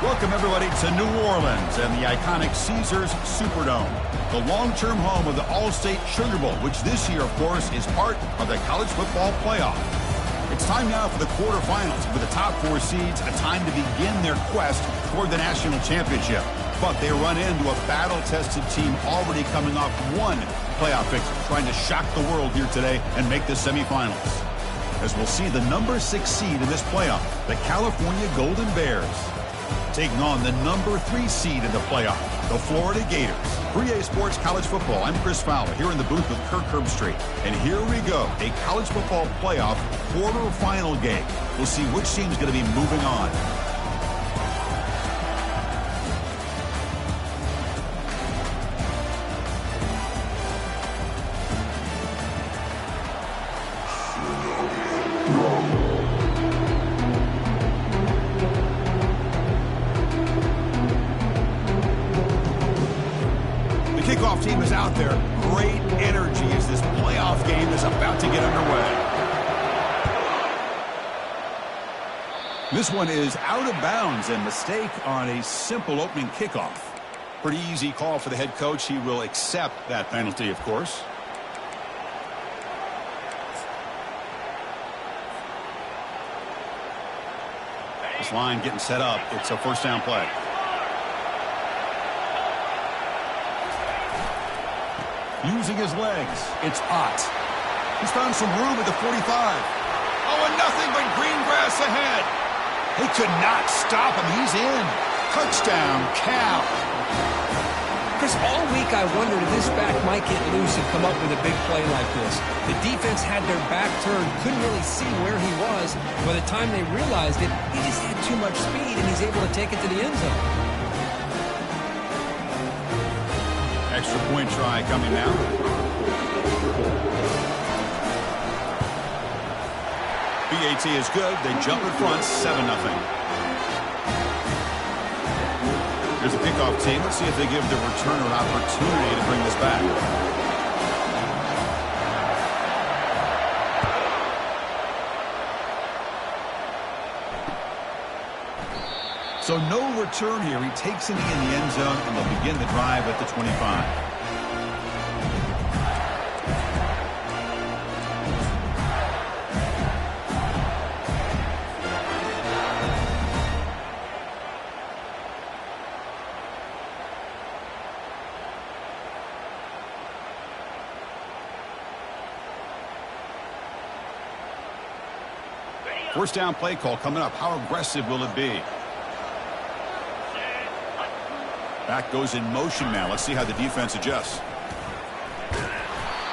Welcome, everybody, to New Orleans and the iconic Caesars Superdome, the long-term home of the All-State Sugar Bowl, which this year, of course, is part of the college football playoff. It's time now for the quarterfinals, with the top four seeds a time to begin their quest toward the national championship. But they run into a battle-tested team already coming off one playoff victory, trying to shock the world here today and make the semifinals. As we'll see the number 6 seed in this playoff, the California Golden Bears, taking on the number 3 seed in the playoff, the Florida Gators. 3A Sports College Football, I'm Chris Fowler, here in the booth with Kirk Herbstreit. And here we go, a college football playoff quarterfinal game. We'll see which team's going to be moving on. Kickoff team is out there. Great energy as this playoff game is about to get underway. This one is out of bounds, and mistake on a simple opening kickoff. Pretty easy call for the head coach. He will accept that penalty, of course. This line getting set up. It's a first down play. Using his legs, it's Ott. He's found some room at the 45. Oh, and nothing but green grass ahead. They could not stop him. He's in. Touchdown, Cal. Chris, all week I wondered if this back might get loose and come up with a big play like this. The defense had their back turned, couldn't really see where he was. By the time they realized it, he just had too much speed, and he's able to take it to the end zone. Extra point try coming now. BAT is good. They jump in front, 7-0. Here's a kickoff team. Let's see if they give the returner an opportunity to bring this back. So no return here. He takes it in the end zone, and they'll begin the drive at the 25. First down play call coming up. How aggressive will it be? Back goes in motion now. Let's see how the defense adjusts.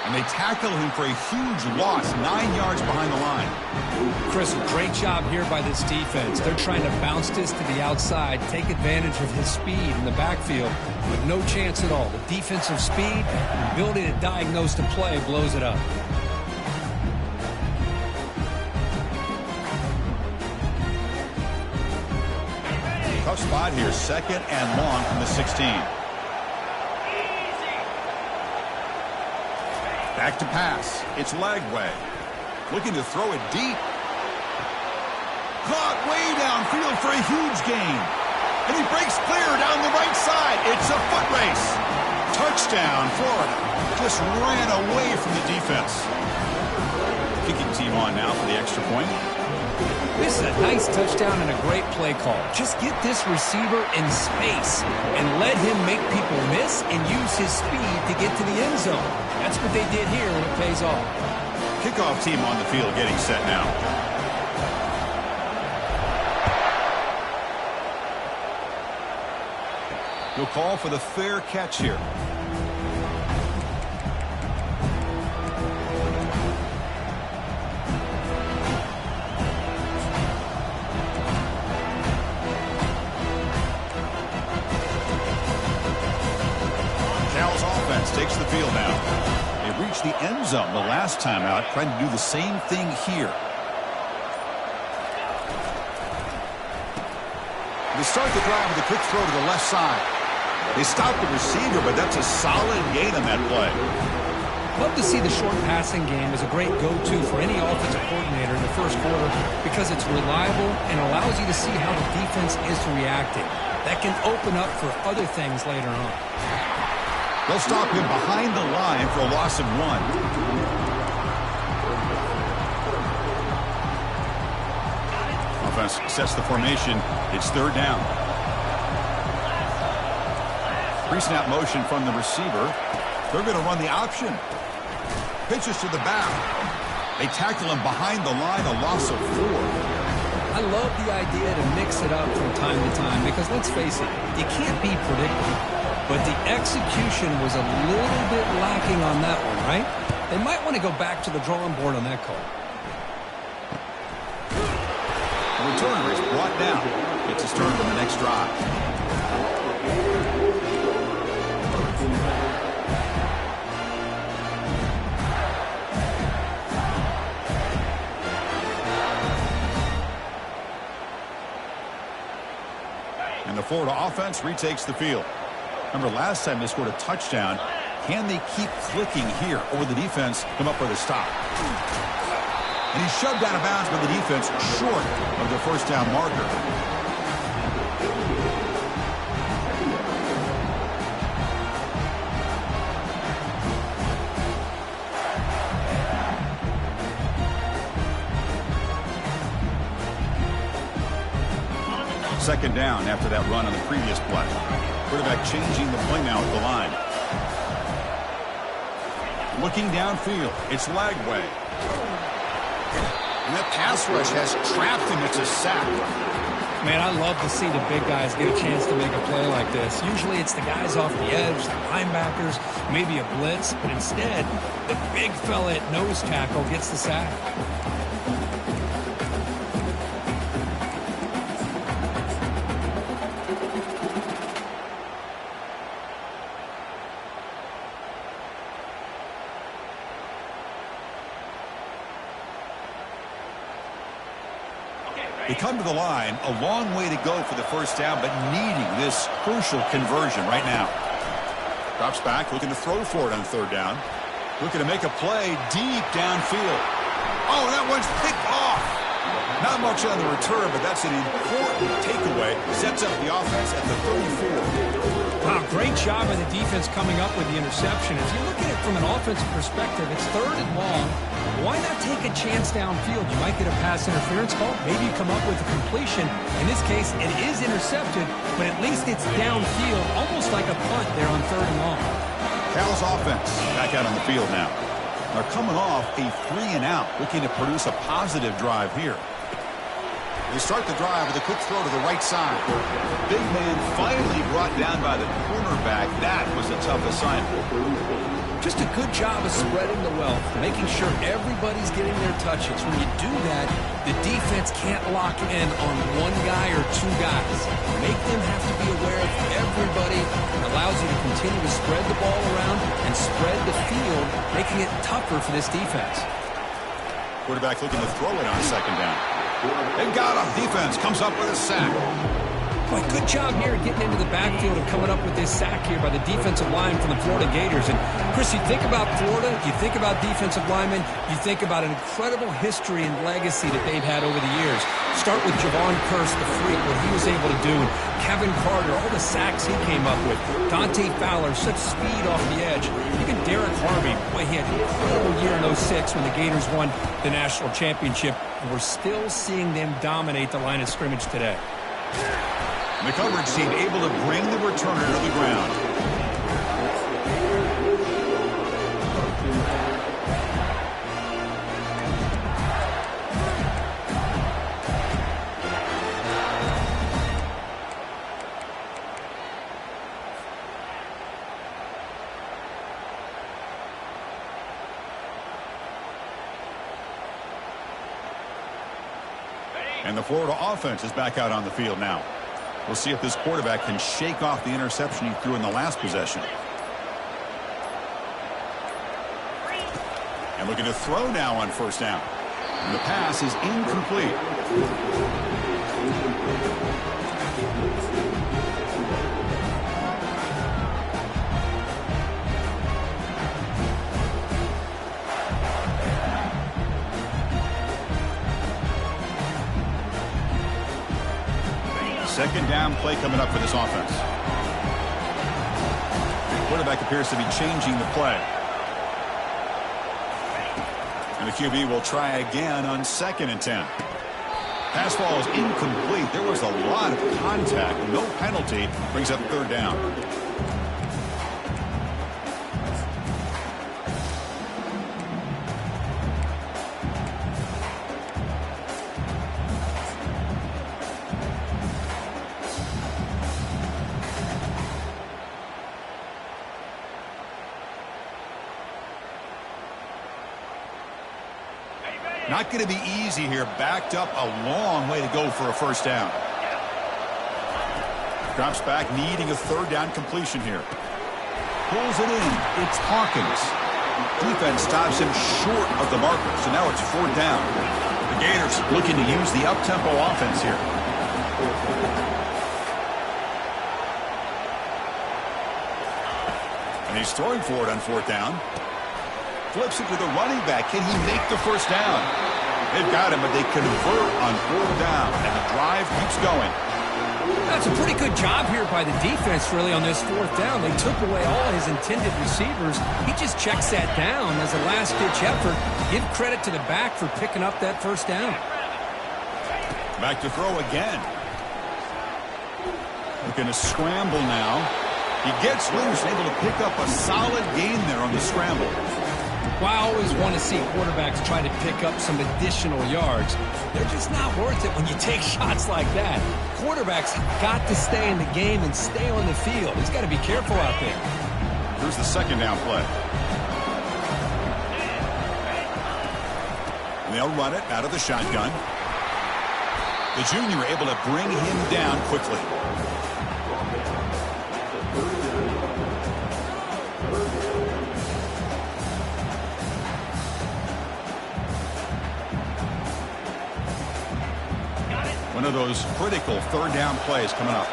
And they tackle him for a huge loss, 9 yards behind the line. Chris, a great job here by this defense. They're trying to bounce this to the outside, take advantage of his speed in the backfield, but no chance at all. The defensive speed, the ability to diagnose the play blows it up. Tough spot here, second and long from the 16. Back to pass. It's Lagway. Looking to throw it deep. Caught way downfield for a huge gain. And he breaks clear down the right side. It's a foot race. Touchdown, Florida. Just ran away from the defense. Kicking team on now for the extra point. This is a nice touchdown and a great play call. Just get this receiver in space and let him make people miss and use his speed to get to the end zone. That's what they did here, and it pays off. Kickoff team on the field getting set now. He'll call for the fair catch here. Takes the field now. They reached the end zone the last time out, trying to do the same thing here. They start the drive with a quick throw to the left side. They stop the receiver, but that's a solid gain on that play. Love to see the short passing game as a great go-to for any offensive coordinator in the first quarter because it's reliable and allows you to see how the defense is reacting. That can open up for other things later on. They'll stop him behind the line for a loss of 1. Offense sets the formation. It's 3rd down. Pre-snap motion from the receiver. They're going to run the option. Pitches to the back. They tackle him behind the line, a loss of 4. I love the idea to mix it up from time to time because, let's face it, you can't be predictable. But the execution was a little bit lacking on that one, right? They might want to go back to the drawing board on that call. The returner is brought down. Gets his turn on the next drive. And the Florida offense retakes the field. Remember, last time they scored a touchdown. Can they keep clicking here, or will the defense come up with a stop? And he's shoved out of bounds by the defense short of the first down marker. Second down after that run on the previous play. Quarterback changing the play now at the line. Looking downfield, it's Lagway. And that pass rush has trapped him. It's a sack. Man, I love to see the big guys get a chance to make a play like this. Usually it's the guys off the edge, the linebackers, maybe a blitz. But instead, the big fella at nose tackle gets the sack. They come to the line, a long way to go for the first down, but needing this crucial conversion right now. Drops back, looking to throw for it on 3rd down. Looking to make a play deep downfield. Oh, that one's picked off. Not much on the return, but that's an important takeaway. Sets up the offense at the 34. Wow, great job by the defense coming up with the interception. If you look at it from an offensive perspective, it's 3rd and long. Why not take a chance downfield? You might get a pass interference call. Maybe you come up with a completion. In this case, it is intercepted, but at least it's downfield, almost like a punt there on 3rd and long. Cal's offense back out on the field now. They're coming off a 3-and-out, looking to produce a positive drive here. They start the drive with a quick throw to the right side. Big man finally brought down by the cornerback. That was a tough assignment. Just a good job of spreading the wealth, making sure everybody's getting their touches. When you do that, the defense can't lock in on one guy or 2 guys. Make them have to be aware of everybody. It allows you to continue to spread the ball around and spread the field, making it tougher for this defense. Quarterback looking to throw it on 2nd down. They got him. Defense comes up with a sack. Boy, good job here getting into the backfield and coming up with this sack here by the defensive line from the Florida Gators. And, Chris, you think about Florida, you think about defensive linemen, you think about an incredible history and legacy that they've had over the years. Start with Javon Kearse, the freak, what he was able to do. And Kevin Carter, all the sacks he came up with. Dante Fowler, such speed off the edge. Even Derek Harvey, boy, he had an incredible year in 06 when the Gators won the national championship. And we're still seeing them dominate the line of scrimmage today. The coverage team able to bring the returner to the ground. And the Florida offense is back out on the field now. We'll see if this quarterback can shake off the interception he threw in the last possession. And looking to throw now on 1st down. And the pass is incomplete. Second down play coming up for this offense. The quarterback appears to be changing the play. And the QB will try again on 2nd and 10. Pass ball is incomplete. There was a lot of contact. No penalty. Brings up 3rd down. Not going to be easy here. Backed up a long way to go for a 1st down. Drops back, needing a 3rd down completion here. Pulls it in. It's Hawkins. Defense stops him short of the marker, so now it's 4th down. The Gators looking to use the up-tempo offense here. And he's throwing for it on 4th down. Flips it to the running back. Can he make the 1st down? They've got him, but they convert on 4th down, and the drive keeps going. That's a pretty good job here by the defense, really, on this 4th down. They took away all his intended receivers. He just checks that down as a last-ditch effort. Give credit to the back for picking up that 1st down. Back to throw again. Looking to scramble now. He gets loose, able to pick up a solid gain there on the scramble. Well, I always want to see quarterbacks try to pick up some additional yards. They're just not worth it when you take shots like that. Quarterbacks got to stay in the game and stay on the field. He's got to be careful out there. Here's the 2nd down play. And they'll run it out of the shotgun. The junior able to bring him down quickly. One of those critical 3rd down plays coming up.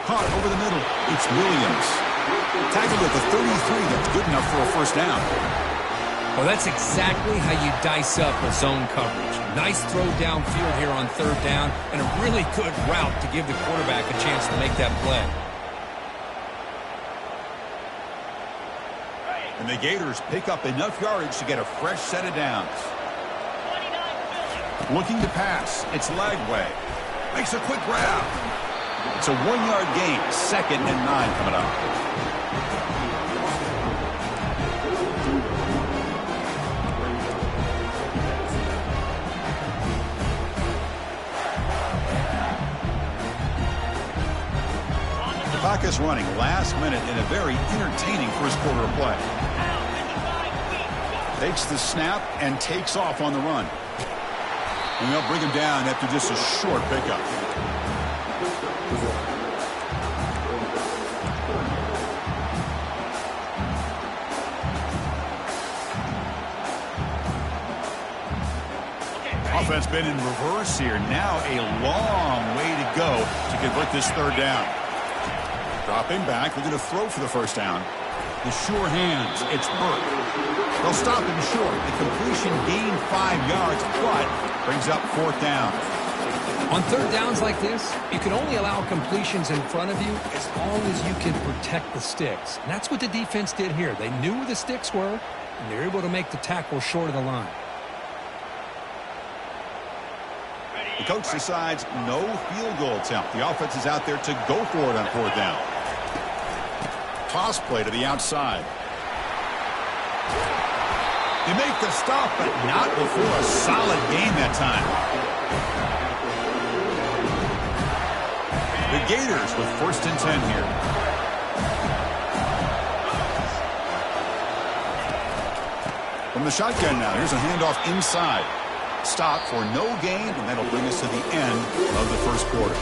Caught over the middle. It's Williams. Tackled at the 33. That's good enough for a 1st down. Well, that's exactly how you dice up a zone coverage. Nice throw downfield here on 3rd down, and a really good route to give the quarterback a chance to make that play. And the Gators pick up enough yardage to get a fresh set of downs. Looking to pass. It's Lagway. Makes a quick grab. It's a 1-yard gain. 2nd and 9 coming up. The clock is running last minute in a very entertaining 1st quarter of play. Takes the snap and takes off on the run. And they'll bring him down after just a short pickup. Offense been in reverse here. Now a long way to go to convert this 3rd down. Dropping back, looking to throw for the 1st down. The sure hands, it's Burke. They'll stop him short. The completion gained 5 yards, but brings up 4th down. On 3rd downs like this, you can only allow completions in front of you as long as you can protect the sticks. And that's what the defense did here. They knew where the sticks were, and they were able to make the tackle short of the line. The coach decides no field goal attempt. The offense is out there to go for it on 4th down. Toss play to the outside. They make the stop, but not before a solid gain that time. The Gators with 1st and 10 here. From the shotgun now, here's a handoff inside. Stop for no gain, and that'll bring us to the end of the 1st quarter.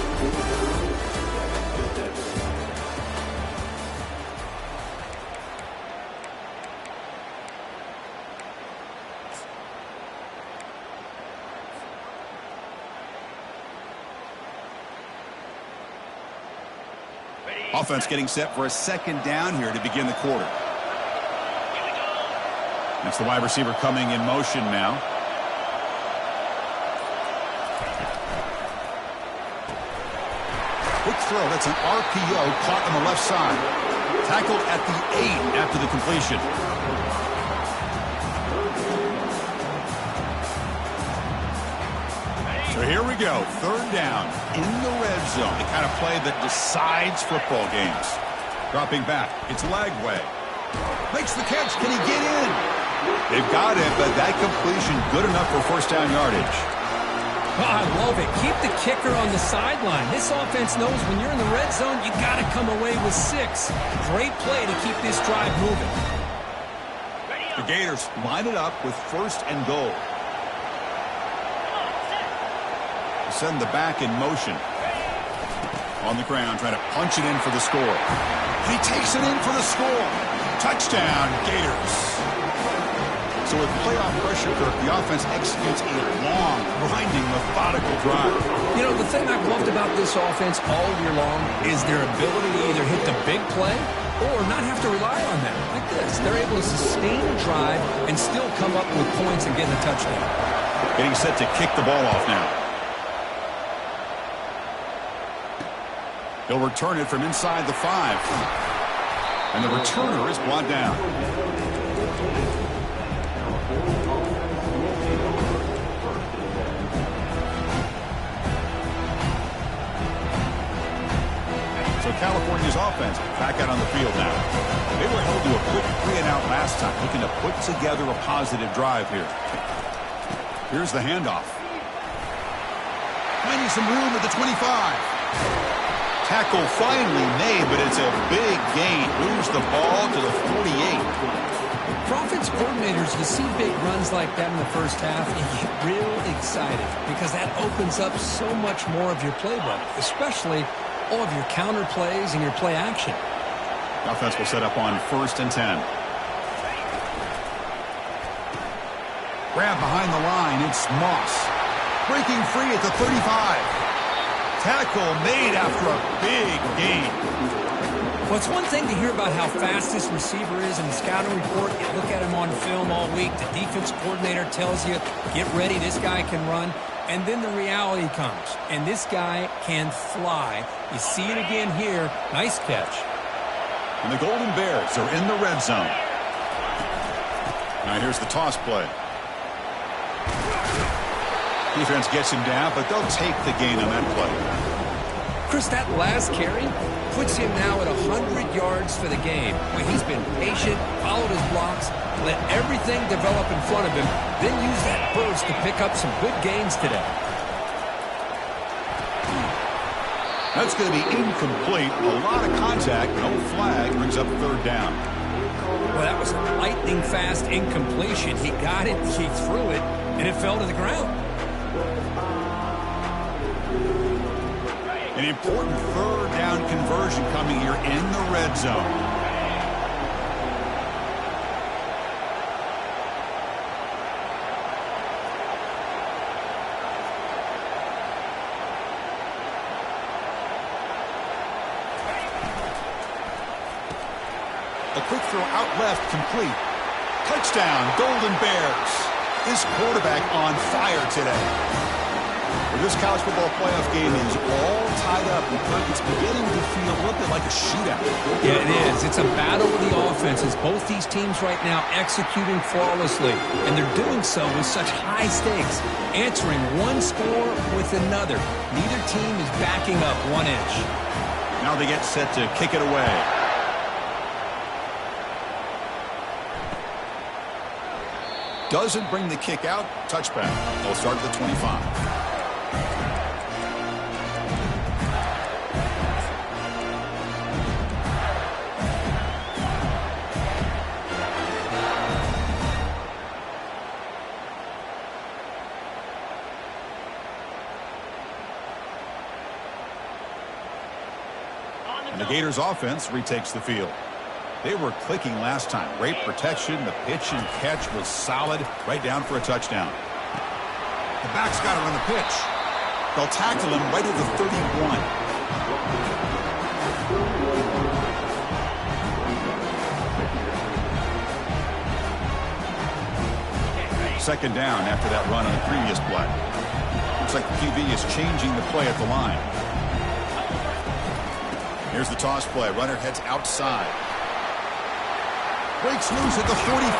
Offense getting set for a 2nd down here to begin the quarter. That's the wide receiver coming in motion now. Quick throw. That's an RPO caught on the left side. Tackled at the 8 after the completion. So here we go. Third down in the red zone. The kind of play that decides football games. Dropping back. It's Lagway. Makes the catch. Can he get in? They've got it, but that completion good enough for first down yardage. Oh, I love it. Keep the kicker on the sideline. This offense knows when you're in the red zone, you got to come away with 6. Great play to keep this drive moving. The Gators line it up with first and goal. Send the back in motion. On the ground, trying to punch it in for the score. He takes it in for the score. Touchdown, Gators. So with playoff pressure, Kirk, the offense executes a long, grinding, methodical drive. You know, the thing I've loved about this offense all year long is their ability to either hit the big play or not have to rely on them. Like this. They're able to sustain a drive and still come up with points and get a touchdown. Getting set to kick the ball off now. He'll return it from inside the 5. And the returner is brought down. So California's offense back out on the field now. They were held to a quick 3-and-out last time, looking to put together a positive drive here. Here's the handoff. Finding some room at the 25. Tackle finally made, but it's a big gain. Moves the ball to the 48. For offense coordinators, you see big runs like that in the first half, and you get real excited because that opens up so much more of your playbook, especially all of your counter plays and your play action. The offense will set up on 1st and 10. Grab behind the line. It's Moss. Breaking free at the 35. Tackle made after a big gain. Well, it's one thing to hear about how fast this receiver is in the scouting report. You look at him on film all week. The defense coordinator tells you, get ready, this guy can run. And then the reality comes, and this guy can fly. You see it again here. Nice catch. And the Golden Bears are in the red zone. Now here's the toss play. Defense gets him down, but they'll take the gain on that play. Chris, that last carry puts him now at 100 yards for the game. Well, he's been patient, followed his blocks, let everything develop in front of him, then use that burst to pick up some good gains today. That's going to be incomplete. A lot of contact, no flag, brings up 3rd down. Well, that was a lightning-fast incompletion. He got it, he threw it, and it fell to the ground. An important 3rd down conversion coming here in the red zone. A quick throw out left, complete. Touchdown, Golden Bears. This quarterback on fire today. This college football playoff game is all tied up. It's beginning to feel a little bit like a shootout. Yeah, it is. It's a battle with the offenses. Both these teams right now executing flawlessly, and they're doing so with such high stakes, answering one score with another. Neither team is backing up 1 inch. Now they get set to kick it away. Doesn't bring the kick out. Touchback. They'll start at the 25. And the Gators offense retakes the field. They were clicking last time. Great protection. The pitch and catch was solid. Right down for a touchdown. The back's got it on the pitch. They'll tackle him right at the 31. Second down after that run on the previous play. Looks like the QB is changing the play at the line. Here's the toss play. Runner heads outside. Breaks loose at the 45.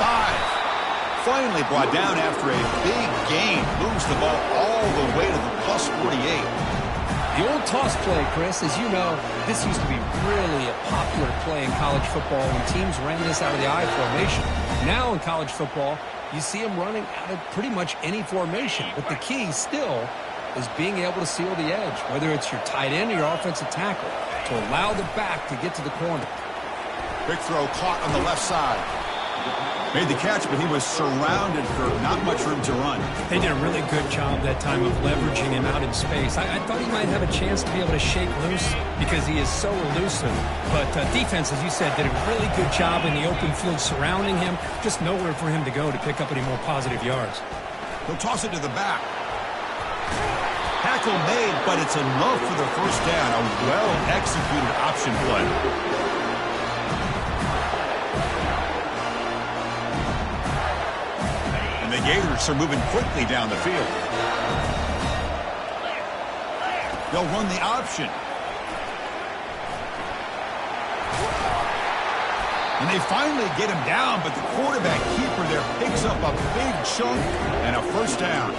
Finally brought down after a big gain. Moves the ball all the way to the plus 48. The old toss play, Chris, as you know, this used to be really a popular play in college football when teams ran this out of the I formation. Now in college football, you see them running out of pretty much any formation. But the key still is being able to seal the edge, whether it's your tight end or your offensive tackle, to allow the back to get to the corner. Quick throw caught on the left side. Made the catch, but he was surrounded for not much room to run. They did a really good job that time of leveraging him out in space. I thought he might have a chance to be able to shake loose because he is so elusive. But defense, as you said, did a really good job in the open field surrounding him. Just nowhere for him to go to pick up any more positive yards. He'll toss it to the back. Tackle made, but it's enough for the first down. A well-executed option play. The Gators are moving quickly down the field. They'll run the option. And they finally get him down, but the quarterback keeper there picks up a big chunk and a first down.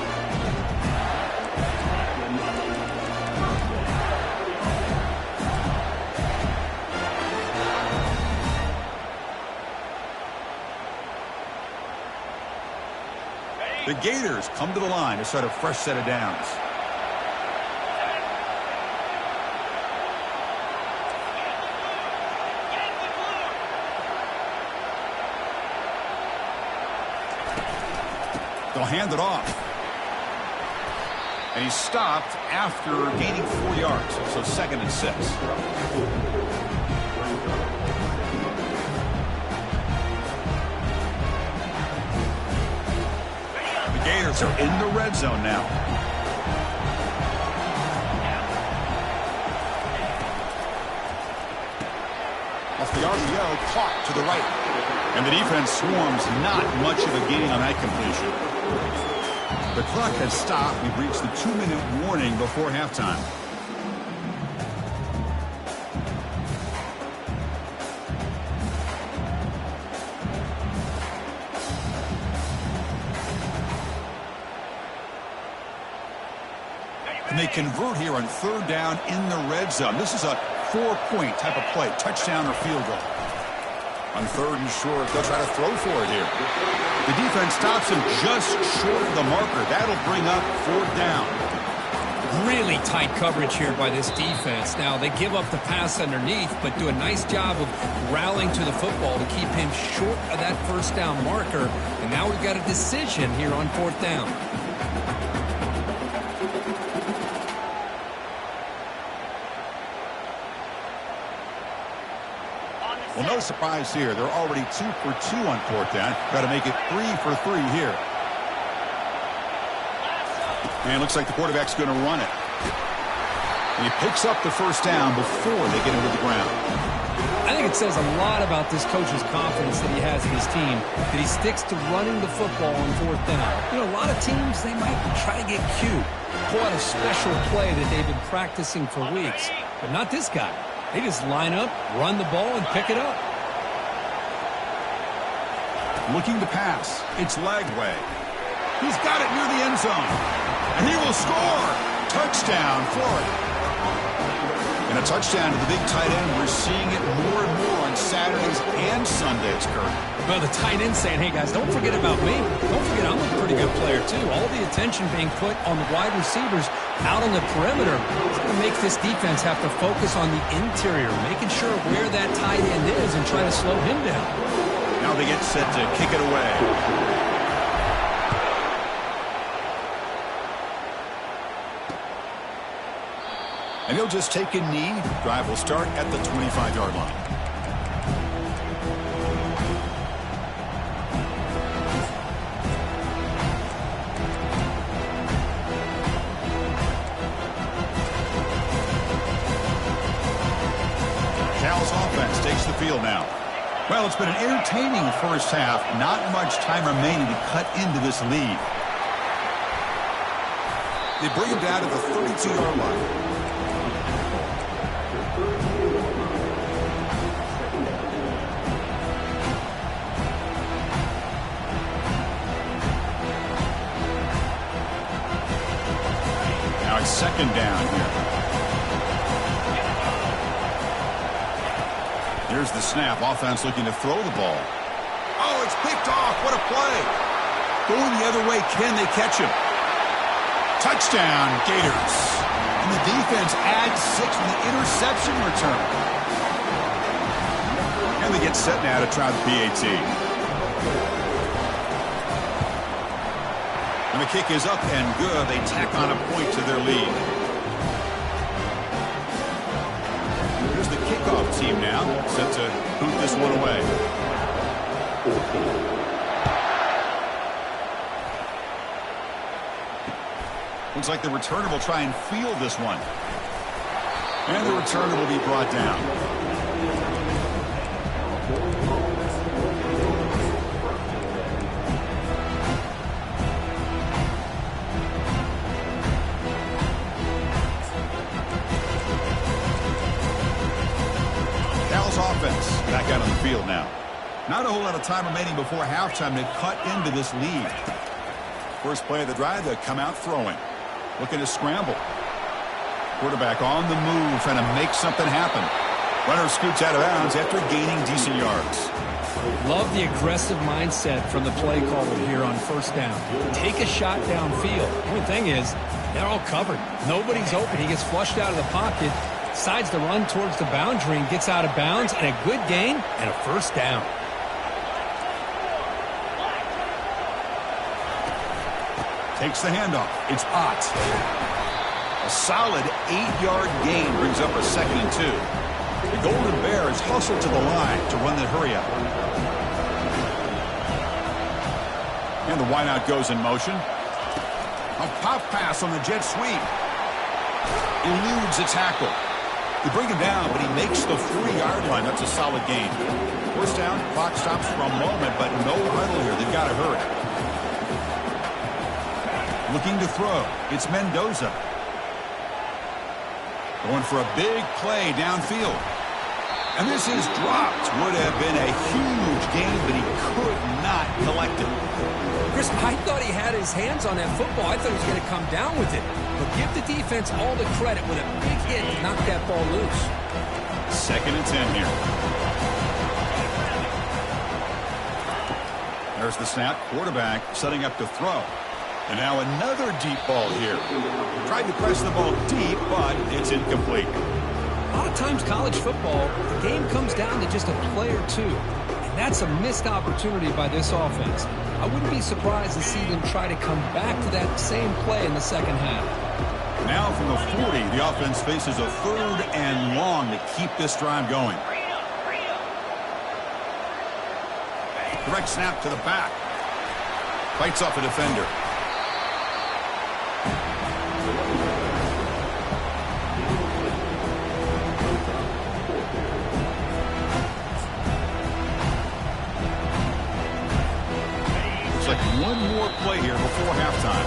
The Gators come to the line to start a fresh set of downs. They'll hand it off. And he's stopped after gaining 4 yards, so 2nd and 6. Gators are in the red zone now. Off the RPO, caught to the right. And the defense swarms, not much of a gain on that completion. The clock has stopped. We've reached the 2-minute warning before halftime. And they convert here on 3rd down in the red zone. This is a 4-point type of play, touchdown or field goal. On 3rd and short, they'll try to throw for it here. The defense stops him just short of the marker. That'll bring up 4th down. Really tight coverage here by this defense. Now, they give up the pass underneath, but do a nice job of rallying to the football to keep him short of that 1st down marker. And now we've got a decision here on 4th down. Well, no surprise here. They're already 2 for 2 on 4th down. Got to make it 3 for 3 here. And it looks like the quarterback's going to run it. And he picks up the 1st down before they get him to the ground. I think it says a lot about this coach's confidence that he has in his team, that he sticks to running the football on 4th down. You know, a lot of teams, they might try to get cute, pull out a special play that they've been practicing for weeks. But not this guy. They just line up, run the ball, and pick it up. Looking to pass. It's Lagway. He's got it near the end zone. And he will score. Touchdown, Florida. And a touchdown to the big tight end. We're seeing it more and more on Saturdays and Sundays, Kurt. Well, the tight end saying, hey, guys, don't forget about me. Don't forget I'm a pretty good player, too. All the attention being put on the wide receivers out on the perimeter. It's going to make this defense have to focus on the interior, making sure where that tight end is and try to slow him down. Now they get set to kick it away. And he'll just take a knee. Drive will start at the 25-yard line. Cal's offense takes the field now. Well, it's been an entertaining first half. Not much time remaining to cut into this lead. They bring him down to the 32-yard line. Now it's second down here. Here's the snap. Offense looking to throw the ball. Oh, it's picked off. What a play. Going the other way. Can they catch him? Touchdown, Gators. And the defense adds 6 with the interception return. And they get set now to try the PAT. And the kick is up and good. They tack on a point to their lead. Here's the kickoff team now, set to boot this one away. Looks like the returner will try and field this one. And the returner will be brought down. Cal's offense back out on the field now. Not a whole lot of time remaining before halftime to cut into this lead. First play of the drive, they come out throwing. Looking to scramble. Quarterback on the move, trying to make something happen. Runner scoots out of bounds after gaining decent yards. Love the aggressive mindset from the play caller here on first down. Take a shot downfield. The only thing is, they're all covered. Nobody's open. He gets flushed out of the pocket, decides to run towards the boundary and gets out of bounds, and a good gain and a first down. Takes the handoff. It's Ott. A solid 8-yard gain brings up a 2nd and 2. The Golden Bears hustle to the line to run the hurry up. And the wideout goes in motion. A pop pass on the jet sweep. Eludes a tackle. They bring him down, but he makes the 40-yard line. That's a solid gain. First down, clock stops for a moment, but no huddle here. They've got to hurry. Looking to throw. It's Mendoza. Going for a big play downfield. And this is dropped. Would have been a huge gain, but he could not collect it. Chris, I thought he had his hands on that football. I thought he was going to come down with it. But give the defense all the credit with a big hit to knock that ball loose. 2nd and 10 here. There's the snap. Quarterback setting up to throw. And now another deep ball here. Tried to press the ball deep, but it's incomplete. A lot of times college football, the game comes down to just a play or two. And that's a missed opportunity by this offense. I wouldn't be surprised to see them try to come back to that same play in the second half. Now from the 40, the offense faces a 3rd and long to keep this drive going. Direct snap to the back. Fights off a defender. One more play here before halftime.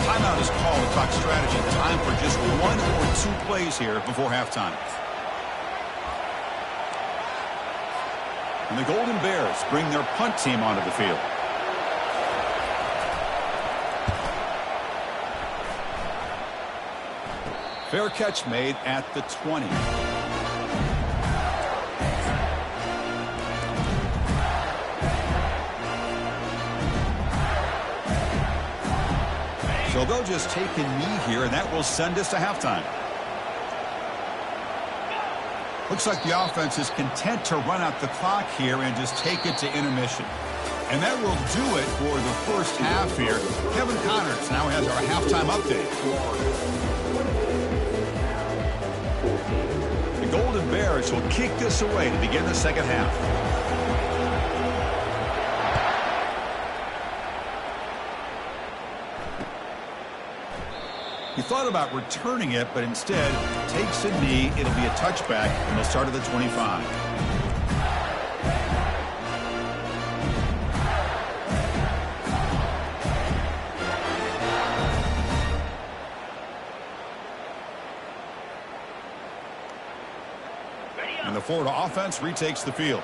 Timeout is called to talk strategy. Time for just 1 or 2 plays here before halftime. And the Golden Bears bring their punt team onto the field. Fair catch made at the 20. So they'll just take a knee here, and that will send us to halftime. Looks like the offense is content to run out the clock here and just take it to intermission. And that will do it for the first half here. Kevin Connors now has our halftime update. The Golden Bears will kick this away to begin the second half. He thought about returning it, but instead takes a knee. It'll be a touchback, and they'll start at the 25. And the Florida offense retakes the field.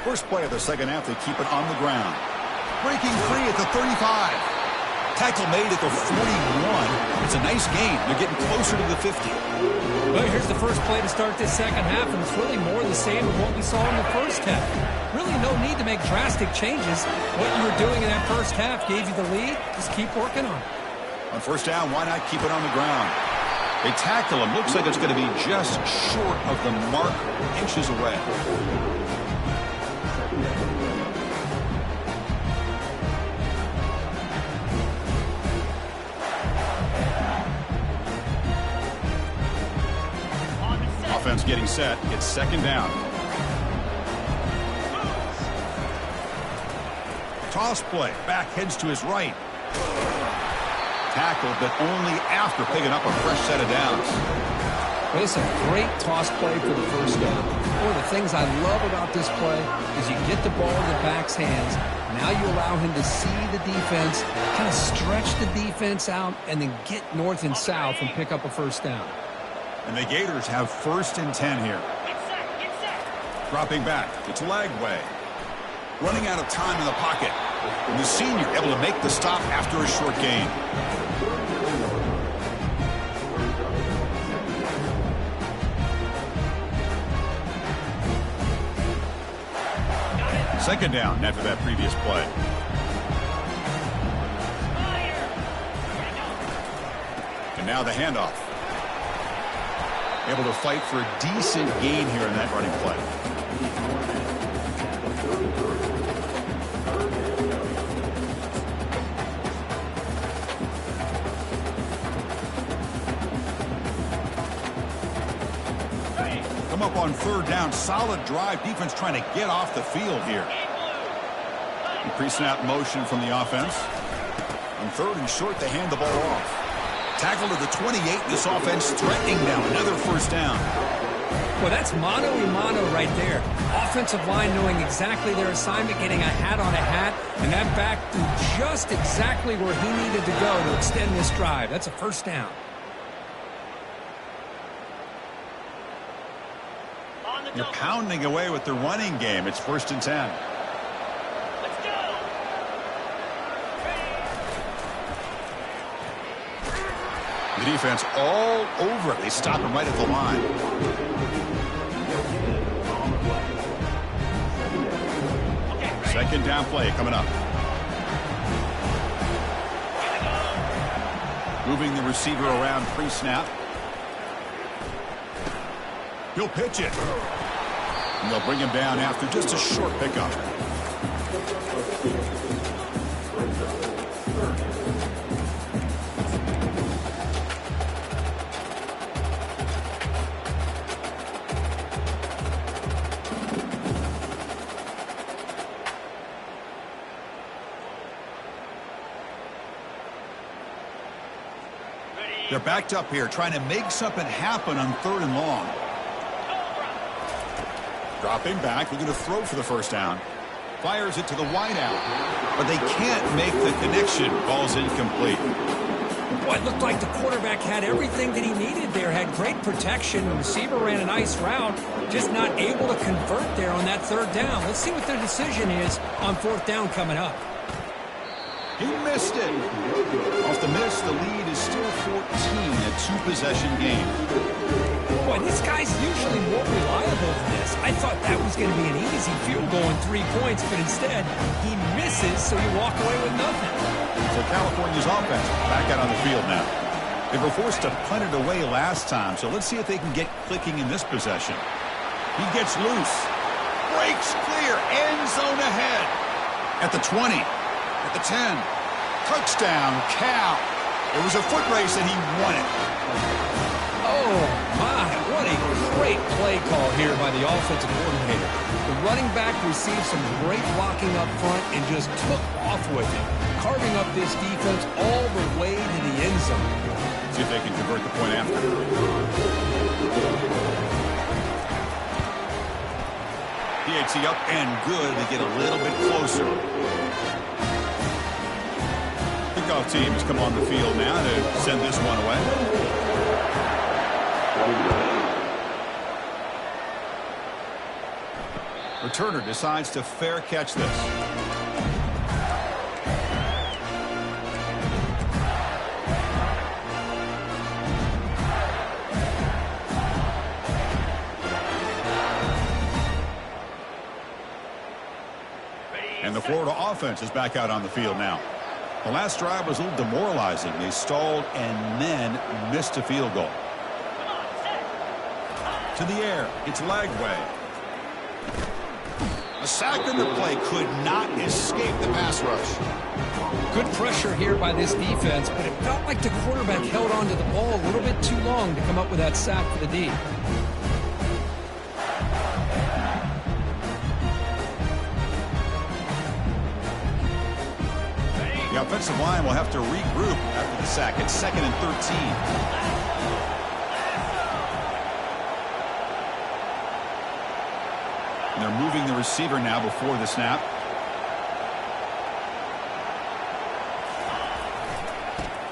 First play of the second half, they keep it on the ground. Breaking free at the 35. Tackle made at the 41. It's a nice gain. They're getting closer to the 50. Well, here's the first play to start this second half, and it's really more the same of what we saw in the first half. Really no need to make drastic changes. What you were doing in that first half gave you the lead. Just keep working on it. On first down, why not keep it on the ground? They tackle him. Looks like it's going to be just short of the mark, inches away. Offense getting set. It's second down. Toss play. Back heads to his right. Tackle, but only after picking up a fresh set of downs. Well, it's a great toss play for the first down. One of the things I love about this play is you get the ball in the back's hands. Now you allow him to see the defense, kind of stretch the defense out, and then get north and south and pick up a first down. And the Gators have first and 10 here. Dropping back. It's Lagway. Running out of time in the pocket. And the senior able to make the stop after a short gain. Second down after that previous play. And now the handoff. Able to fight for a decent gain here in that running play. Come up on third down. Solid drive. Defense trying to get off the field here. Pre-snap motion from the offense. On third and short, they hand the ball off. Tackle to the 28. This offense threatening now. Another first down. Well, that's mano-a-mano right there. Offensive line knowing exactly their assignment, getting a hat on a hat, and that back threw just exactly where he needed to go to extend this drive. That's a first down. You're pounding away with the running game. It's first and 10. The defense all over it. They stop him right at the line. Second down play coming up. Moving the receiver around pre-snap. He'll pitch it. And they'll bring him down after just a short pickup. They're backed up here, trying to make something happen on third and long. Dropping back, looking to throw for the first down. Fires it to the wideout, but they can't make the connection. Ball's incomplete. Boy, it looked like the quarterback had everything that he needed there. Had great protection. The receiver ran a nice route, just not able to convert there on that third down. Let's see what their decision is on fourth down coming up. He missed it. Off the miss, the lead is still 14, a two-possession game. Boy, this guy's usually more reliable than this. I thought that was going to be an easy field goal and 3 points, but instead, he misses, so you walk away with nothing. So California's offense back out on the field now. They were forced to punt it away last time, so let's see if they can get clicking in this possession. He gets loose. Breaks clear. End zone ahead. At the 20. At the 10. Touchdown, Cal. It was a foot race and he won it. Oh, my. What a great play call here by the offensive coordinator. The running back received some great blocking up front and just took off with it, carving up this defense all the way to the end zone. See if they can convert the point after. PAT up and good. They get a little bit closer. Kickoff team has come on the field now to send this one away. Returner decides to fair catch this. And the Florida offense is back out on the field now. The last drive was a little demoralizing. They stalled and then missed a field goal. To the air. It's Lagway. A sack in the play could not escape the pass rush. Good pressure here by this defense, but it felt like the quarterback held on to the ball a little bit too long to come up with that sack for the D. The offensive line will have to regroup after the sack. It's 2nd and 13. And they're moving the receiver now before the snap.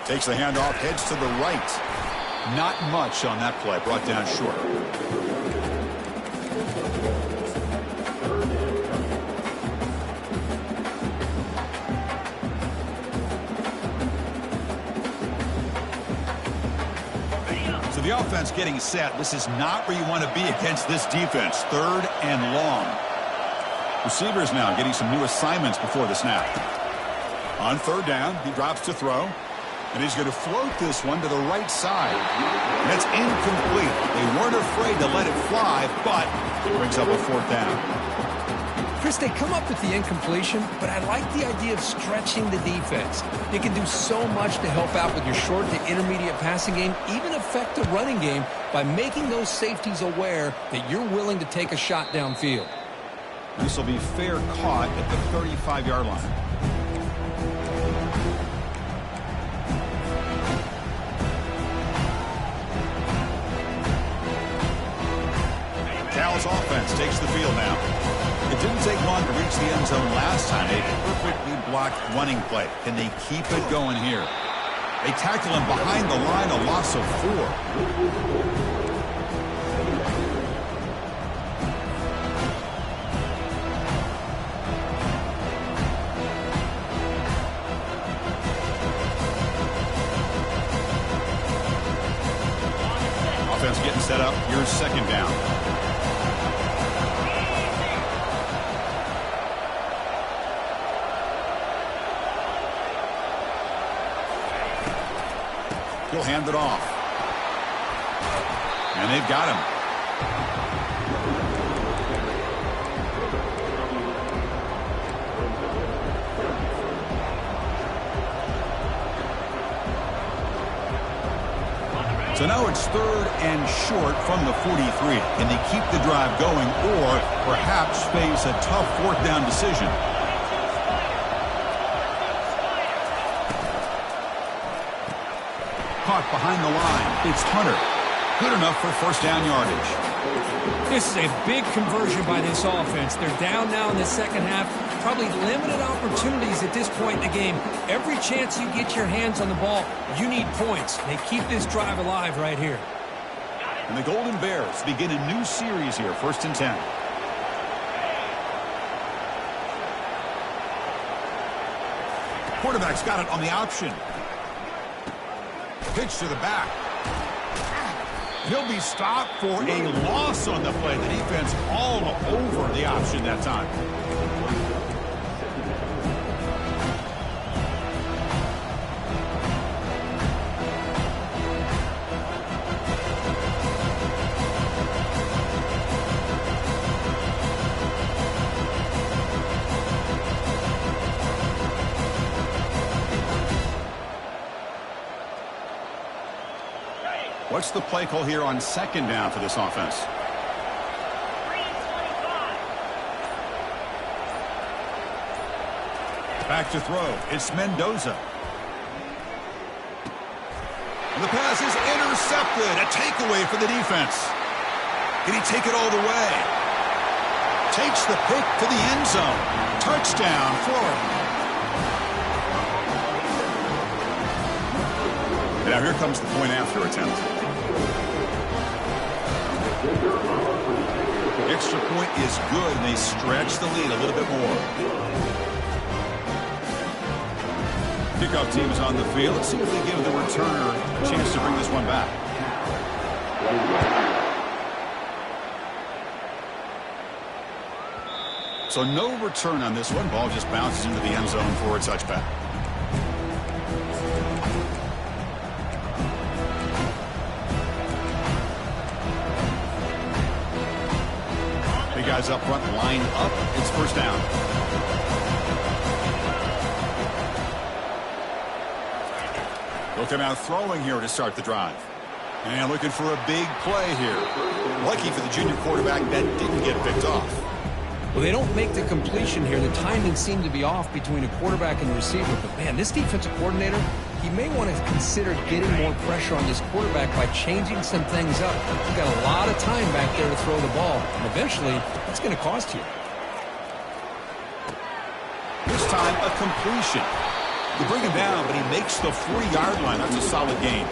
Takes the handoff, heads to the right. Not much on that play, brought down short. So the offense getting set. This is not where you want to be against this defense. 3rd and long. Receivers now getting some new assignments before the snap. On 3rd down, he drops to throw. And he's going to float this one to the right side. And it's incomplete. They weren't afraid to let it fly, but it brings up a 4th down. Chris, they come up with the incompletion, but I like the idea of stretching the defense. They can do so much to help out with your short to intermediate passing game, even affect the running game by making those safeties aware that you're willing to take a shot downfield. This will be fair caught at the 35-yard line. Cal's offense takes the field now. It didn't take long to reach the end zone last time. A perfectly blocked running play. Can they keep it going here? They tackle him behind the line, a loss of 4. Offense getting set up. Here's 2nd down. He'll hand it off. And they've got him. So now it's 3rd and short from the 43. Can they keep the drive going or perhaps face a tough 4th down decision? Caught behind the line. It's Hunter. Good enough for 1st down yardage. This is a big conversion by this offense. They're down now in the 2nd half. Probably limited opportunities at this point in the game. Every chance you get your hands on the ball, you need points. They keep this drive alive right here. And the Golden Bears begin a new series here. 1st and 10. Quarterback's got it on the option. Pitch to the back. He'll be stopped for a loss on the play. The defense all over the option that time. What's the play call here on 2nd down for this offense? Back to throw. It's Mendoza. And the pass is intercepted. A takeaway for the defense. Can he take it all the way? Takes the pick to the end zone. Touchdown, Florida. And now here comes the point after attempt. Extra point is good, and they stretch the lead a little bit more. Kickoff team is on the field. Let's see if they give the returner a chance to bring this one back. So no return on this one. Ball just bounces into the end zone for a touchback. Big guys up front line up. It's first down. They'll come out throwing here to start the drive. And looking for a big play here. Lucky for the junior quarterback that didn't get picked off. Well, they don't make the completion here. The timing seemed to be off between a quarterback and the receiver. But, man, this defensive coordinator, he may want to consider getting more pressure on this quarterback by changing some things up. He's got a lot of time back there to throw the ball. And eventually, that's going to cost you. This time, a completion. You bring him down, but he makes the 40-yard line. That's a solid gain.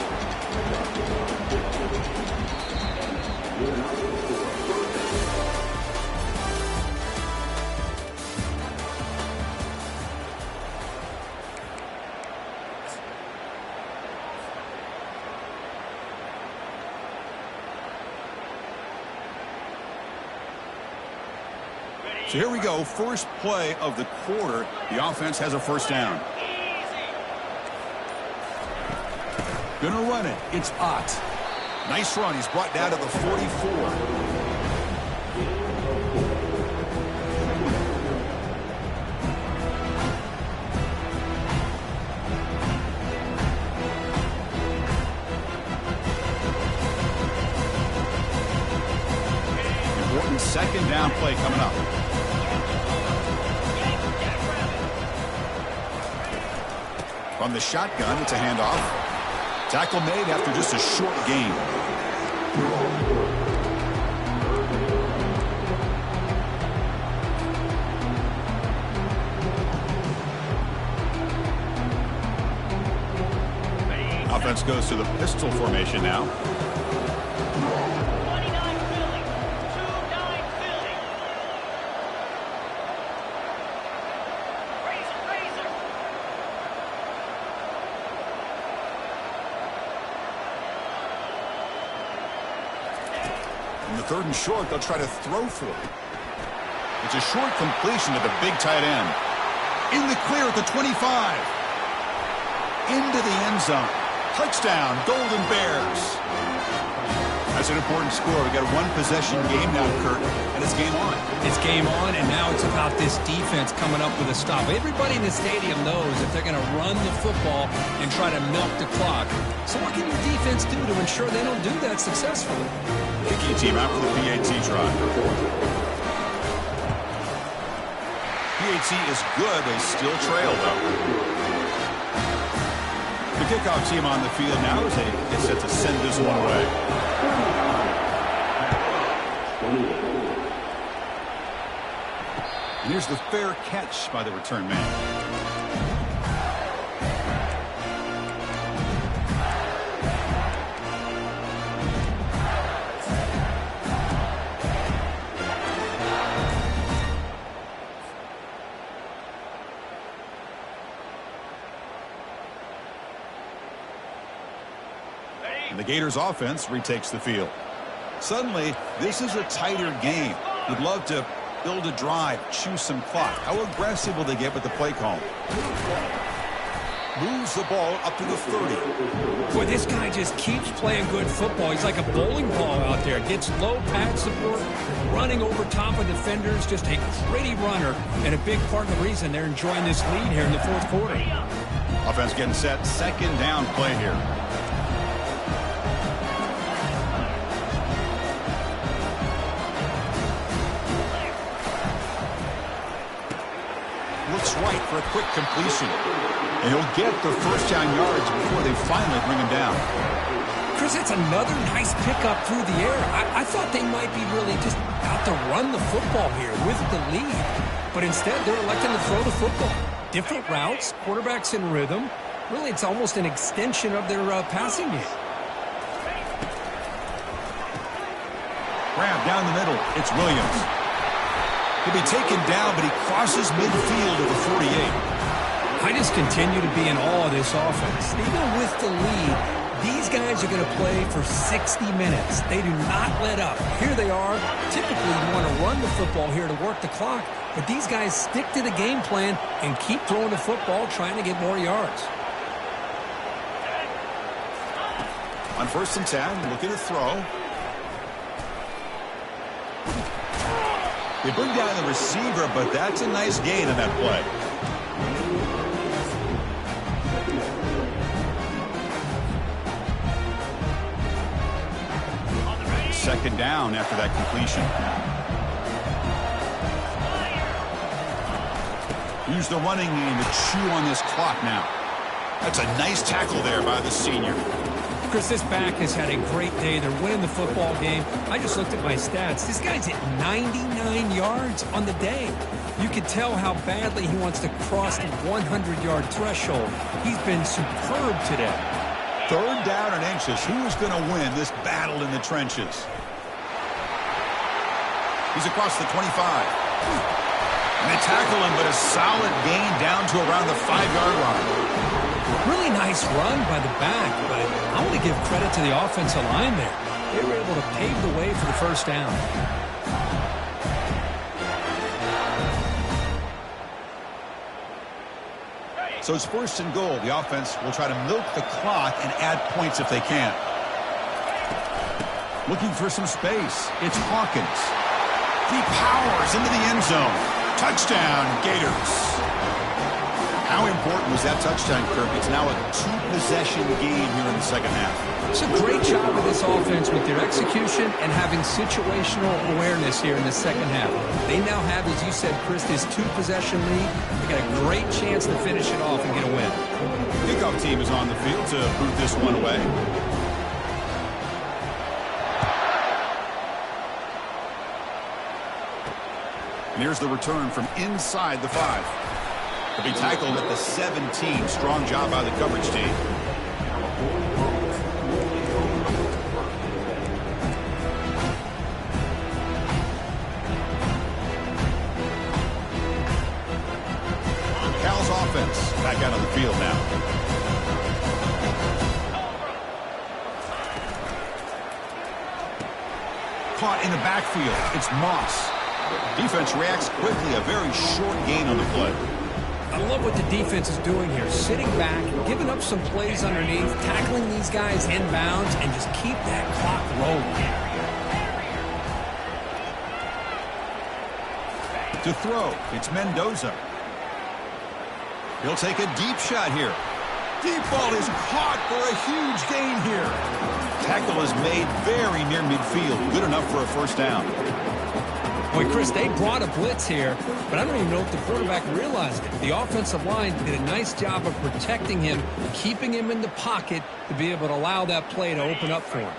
So here we go, first play of the quarter. The offense has a first down. Gonna run it. It's Ott. Nice run. He's brought down to the 44. Important second down play coming up. From the shotgun, it's a handoff. Tackle made after just a short gain. Offense goes to the pistol formation now. Third and short, they'll try to throw for it. It's a short completion to the big tight end. In the clear at the 25. Into the end zone. Touchdown, Golden Bears. That's an important score. We've got a one-possession game now, Kurt, and it's game on. It's game on, and now it's about this defense coming up with a stop. Everybody in the stadium knows if they're going to run the football and try to milk the clock. So what can your defense do to ensure they don't do that successfully? Kicking team out for the PAT try. PAT is good. They still trail, though. The kickoff team on the field now as they get set to send this one away. And here's the fair catch by the return man. The Gators offense retakes the field. Suddenly, this is a tighter game. Would love to build a drive, choose some clock. How aggressive will they get with the play call? Moves the ball up to the 30. Boy, this guy just keeps playing good football. He's like a bowling ball out there. Gets low pad support, running over top of defenders. Just a gritty runner, and a big part of the reason they're enjoying this lead here in the fourth quarter. Offense getting set. Second down play here. Looks right for a quick completion. And he'll get the first down yards before they finally bring him down. Chris, it's another nice pickup through the air. I thought they might be really just out to run the football here with the lead. But instead, they're electing to throw the football. Different routes, quarterbacks in rhythm. Really, it's almost an extension of their passing game. grab down the middle. It's Williams. He'll be taken down, but he crosses midfield at the 48. I just continue to be in awe of this offense. Even with the lead, these guys are going to play for 60 minutes. They do not let up. Here they are. Typically, you want to run the football here to work the clock, but these guys stick to the game plan and keep throwing the football, trying to get more yards. On 1st and 10, look at the throw. They bring down the receiver, but that's a nice gain on that play. Second down after that completion. Use the running game to chew on this clock now. That's a nice tackle there by the senior. Chris, this back has had a great day. They're winning the football game. I just looked at my stats. This guy's at 99 yards on the day. You can tell how badly he wants to cross the 100-yard threshold. He's been superb today. 3rd down and inches. Who's going to win this battle in the trenches? He's across the 25. And they tackle him, but a solid gain down to around the 5-yard line. Really nice run by the back, but I want to give credit to the offensive line there. They were able to pave the way for the 1st down. So it's 1st and goal. The offense will try to milk the clock and add points if they can. Looking for some space. It's Hawkins. He powers into the end zone. Touchdown, Gators. How important was that touchdown, Kirk? It's now a 2-possession game here in the 2nd half. It's a great job of this offense with their execution and having situational awareness here in the 2nd half. They now have, as you said, Chris, this 2-possession lead. They got a great chance to finish it off and get a win. Kickoff team is on the field to boot this one away. And here's the return from inside the 5. To be tackled at the 17. Strong job by the coverage team. Cal's offense back out on the field now. Caught in the backfield. It's Moss. Defense reacts quickly. A very short gain on the play. I love what the defense is doing here. Sitting back, giving up some plays underneath, tackling these guys inbounds, and just keep that clock rolling. To throw, it's Mendoza. He'll take a deep shot here. Deep ball is caught for a huge gain here. Tackle is made very near midfield. Good enough for a 1st down. Boy, Chris, they brought a blitz here, but I don't even know if the quarterback realized it. The offensive line did a nice job of protecting him, keeping him in the pocket to be able to allow that play to open up for him.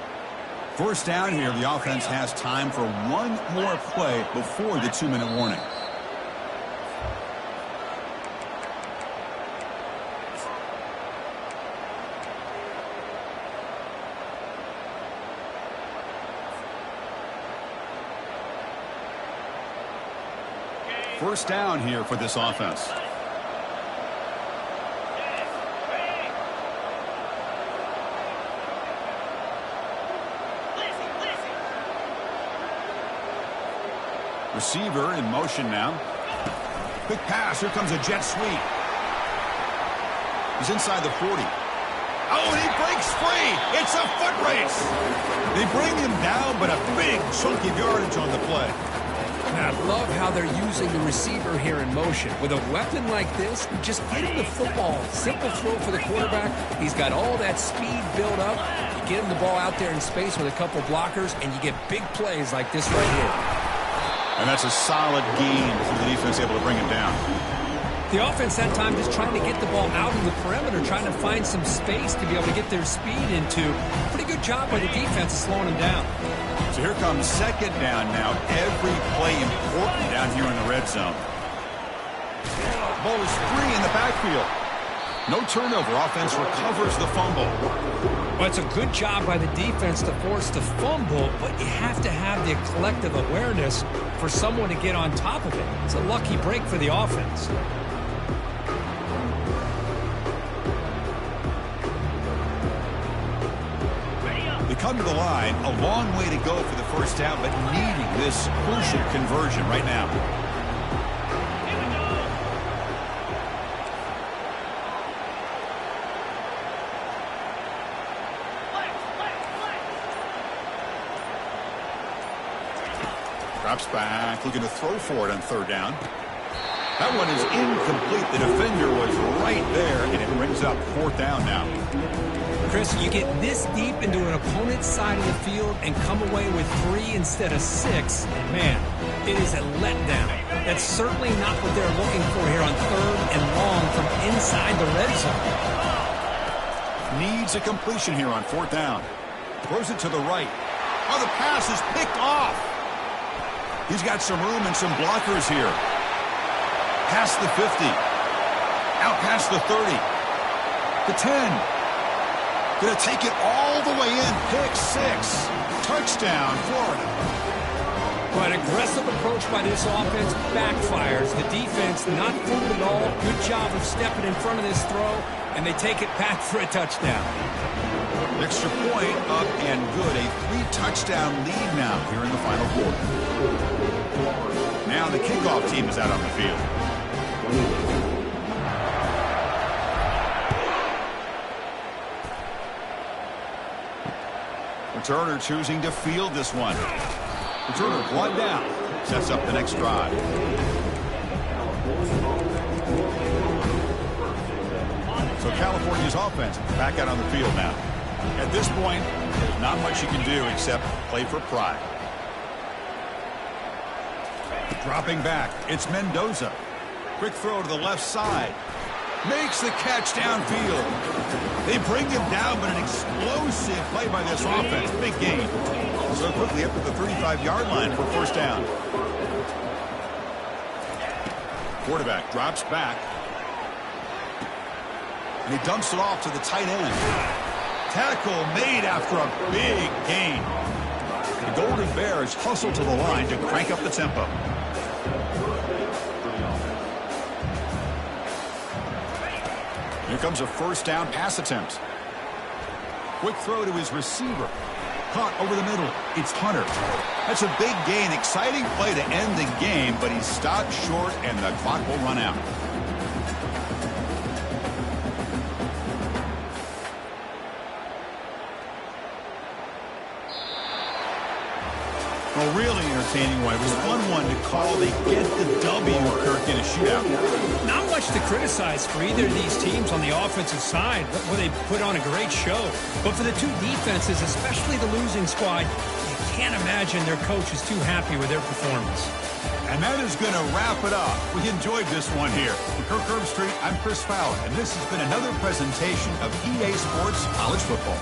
1st down here. The offense has time for one more play before the 2-minute warning. First down here for this offense. Receiver in motion now. Quick pass. Here comes a jet sweep. He's inside the 40. Oh, and he breaks free. It's a foot race. They bring him down, but a big chunk of yardage on the play. I love how they're using the receiver here in motion. With a weapon like this, just get him the football. Simple throw for the quarterback. He's got all that speed built up. You get him the ball out there in space with a couple blockers, and you get big plays like this right here. And that's a solid gain for the defense able to bring him down. The offense that time just trying to get the ball out in the perimeter, trying to find some space to be able to get their speed into. Pretty good job by the defense of slowing them down. So here comes 2nd down now. Every play important down here in the red zone. Ball is free in the backfield. No turnover. Offense recovers the fumble. Well, it's a good job by the defense to force the fumble, but you have to have the collective awareness for someone to get on top of it. It's a lucky break for the offense. They come to the line, a long way to go for the first down, but needing this crucial conversion right now. Drops back, looking to throw for it on third down. That one is incomplete. The defender was right there, and it brings up fourth down now. Chris, you get this deep into an opponent's side of the field and come away with 3 instead of 6. Man, it is a letdown. That's certainly not what they're looking for here on third and long from inside the red zone. Needs a completion here on fourth down. Throws it to the right. Oh, the pass is picked off. He's got some room and some blockers here. Past the 50. Out past the 30. The 10. Going to take it all the way in. Pick 6. Touchdown, Florida. But aggressive approach by this offense backfires. The defense not fooled at all. Good job of stepping in front of this throw, and they take it back for a touchdown. Extra point up and good. A 3-touchdown lead now here in the final quarter. Now the kickoff team is out on the field. Returner choosing to field this one. Returner one down. Sets up the next drive. So California's offense back out on the field now. At this point, there's not much you can do except play for pride. Dropping back, it's Mendoza. Quick throw to the left side. Makes the catch downfield. They bring him down, but an explosive play by this offense. Big gain. So quickly up to the 35-yard line for first down. Quarterback drops back. And he dumps it off to the tight end. Tackle made after a big gain. The Golden Bears hustle to the line to crank up the tempo. Here comes a first down pass attempt. Quick throw to his receiver. Caught over the middle. It's Hunter. That's a big gain. Exciting play to end the game, but he's stopped short and the clock will run out. A really entertaining one. It was a fun one to call. They get the W, Kirk, in a shootout. Not much to criticize for either of these teams on the offensive side, where they put on a great show. But for the two defenses, especially the losing squad, you can't imagine their coach is too happy with their performance. And that is going to wrap it up. We enjoyed this one here. For Kirk Herbstreit, I'm Chris Fowler, and this has been another presentation of EA Sports College Football.